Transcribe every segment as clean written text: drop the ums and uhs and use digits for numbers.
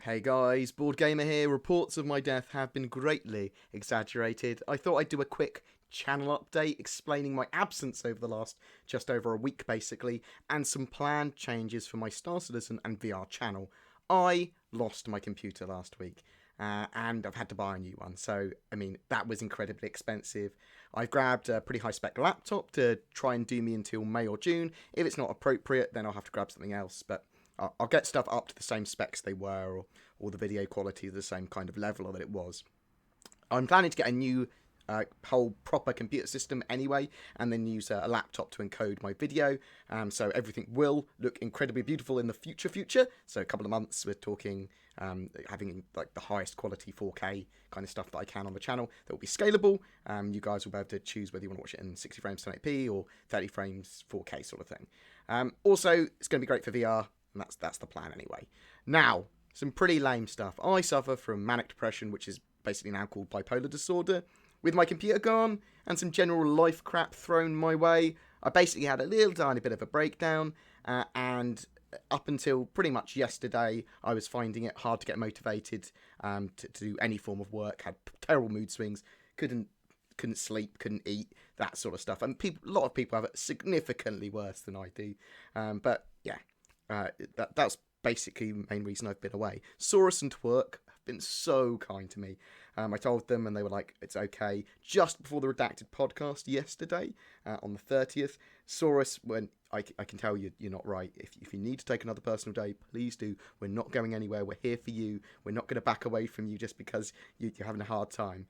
Hey guys, BoredGamer here. Reports of my death have been greatly exaggerated. I thought I'd do a quick channel update explaining my absence over the last just over a week basically, and some planned changes for my Star Citizen and VR channel. I lost my computer last week. And I've had to buy a new one, so I mean that was incredibly expensive. I've grabbed a pretty high spec laptop to try and do me until May or June. If it's not appropriate, then I'll have to grab something else, but I'll get stuff up to the same specs they were, or the video quality is the same kind of level that it was. I'm planning to get a new whole proper computer system anyway, and then use a laptop to encode my video, so everything will look incredibly beautiful in the future. So a couple of months we're talking having like the highest quality 4K kind of stuff that I can on the channel that will be scalable. You guys will be able to choose whether you want to watch it in 60 frames 1080p or 30 frames 4K sort of thing. Also, it's going to be great for VR, and that's the plan anyway. Now, some pretty lame stuff. I suffer from manic depression, which is basically now called bipolar disorder. With my computer gone and some general life crap thrown my way, I basically had a little tiny bit of a breakdown, and up until pretty much yesterday, I was finding it hard to get motivated to do any form of work. Had terrible mood swings, couldn't sleep, couldn't eat, that sort of stuff. And a lot of people have it significantly worse than I do. But yeah, that's basically the main reason I've been away. Saurus and Twerk have been so kind to me. I told them and they were like, it's okay. Just before the Redacted podcast yesterday, on the 30th, Saurus, when I can tell you, you're not right. If you need to take another personal day, please do. We're not going anywhere. We're here for you. We're not going to back away from you just because you're having a hard time.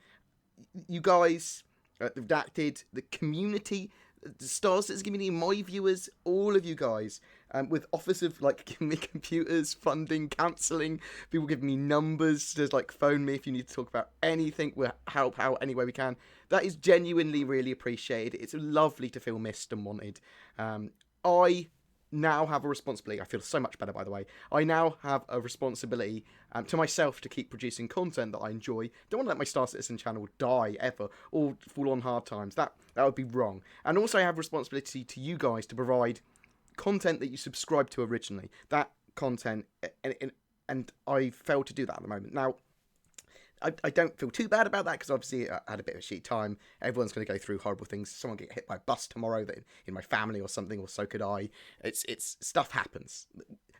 You guys, the Redacted, the community, the Star Citizen community, my viewers, all of you guys, with offers of like giving me computers, funding, counselling, people giving me numbers to like phone me if you need to talk about anything, we'll help out any way we can. That is genuinely really appreciated. It's lovely to feel missed and wanted. I now have a responsibility. I feel so much better, by the way. I now have a responsibility to myself to keep producing content that I enjoy. Don't want to let my Star Citizen channel die ever or fall on hard times. That would be wrong. And also I have responsibility to you guys to provide content that you subscribe to originally. That content, and I fail to do that at the moment. Now, I don't feel too bad about that because obviously I had a bit of a shit time. Everyone's going to go through horrible things. Someone get hit by a bus tomorrow in my family or something, or so could I. It's stuff happens.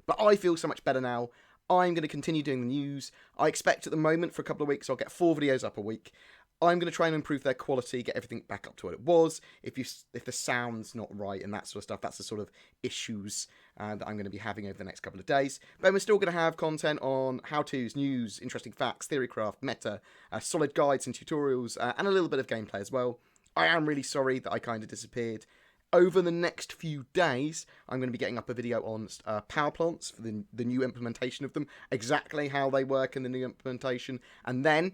But I feel so much better now. I'm going to continue doing the news. I expect at the moment for a couple of weeks I'll get 4 videos up a week. I'm going to try and improve their quality, get everything back up to what it was. If the sound's not right and that sort of stuff, that's the sort of issues that I'm going to be having over the next couple of days. But we're still going to have content on how-tos, news, interesting facts, theorycraft, meta, solid guides and tutorials, and a little bit of gameplay as well. I am really sorry that I kind of disappeared. Over the next few days, I'm going to be getting up a video on power plants for the new implementation of them, exactly how they work in the new implementation, and then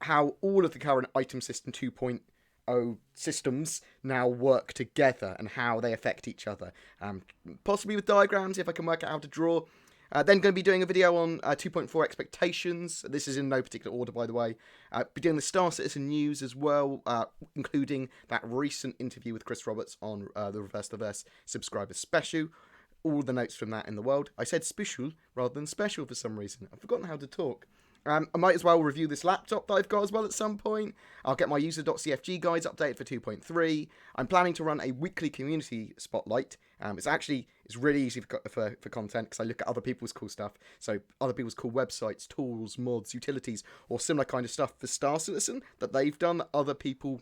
how all of the current item system 2.0 systems now work together and how they affect each other. Possibly with diagrams, if I can work out how to draw. Then going to be doing a video on 2.4 expectations. This is in no particular order, by the way. Be doing the Star Citizen news as well, including that recent interview with Chris Roberts on the Reverse the Verse subscriber special. All the notes from that in the world. I said special rather than special for some reason. I've forgotten how to talk. I might as well review this laptop that I've got as well at some point. I'll get my user.cfg guides updated for 2.3. I'm planning to run a weekly community spotlight. It's really easy for content because I look at other people's cool stuff. So other people's cool websites, tools, mods, utilities, or similar kind of stuff for Star Citizen that they've done that other people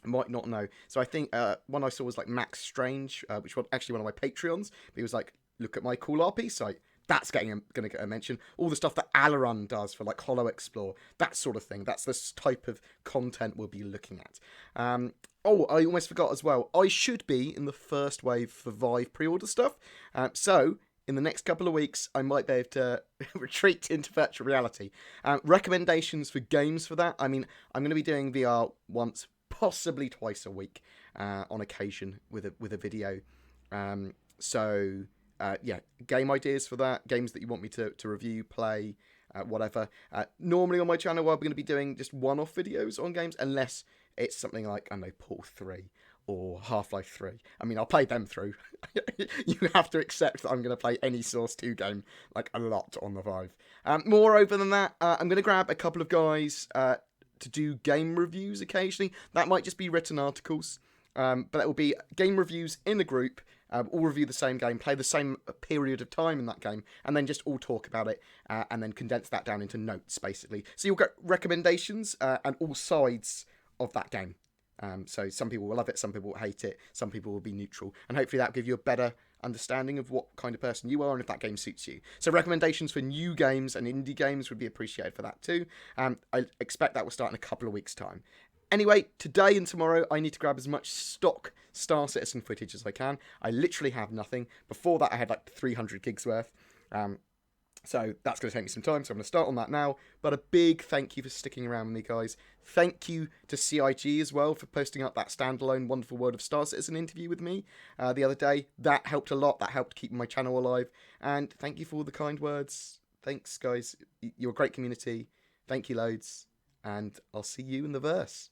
might not know. So I think one I saw was like Max Strange, which was actually one of my Patreons. But he was like, look at my cool RP site. That's going to get a mention. All the stuff that Alaran does for like Hollow Explore, that sort of thing. That's the type of content we'll be looking at. I almost forgot as well. I should be in the first wave for Vive pre-order stuff. So in the next couple of weeks, I might be able to retreat into virtual reality. Recommendations for games for that. I mean, I'm going to be doing VR once, possibly twice a week on occasion with a video. Game ideas for that, games that you want me to review, play, whatever. Normally on my channel, I'm going to be doing just one-off videos on games, unless it's something like, I don't know, Portal 3 or Half-Life 3. I mean, I'll play them through. You have to accept that I'm going to play any Source 2 game, like, a lot on the Vive. Moreover than that, I'm going to grab a couple of guys to do game reviews occasionally. That might just be written articles, but it will be game reviews in a group. All review the same game, play the same period of time in that game, and then just all talk about it, and then condense that down into notes, basically. So you'll get recommendations and all sides of that game. So some people will love it, some people will hate it, some people will be neutral, and hopefully that will give you a better understanding of what kind of person you are and if that game suits you. So recommendations for new games and indie games would be appreciated for that too. I expect that will start in a couple of weeks' time. Anyway, today and tomorrow, I need to grab as much stock Star Citizen footage as I can. I literally have nothing. Before that, I had like 300 gigs worth. So that's going to take me some time, so I'm going to start on that now. But a big thank you for sticking around with me, guys. Thank you to CIG as well for posting up that standalone Wonderful World of Star Citizen interview with me the other day. That helped a lot. That helped keep my channel alive. And thank you for all the kind words. Thanks, guys. You're a great community. Thank you loads. And I'll see you in the verse.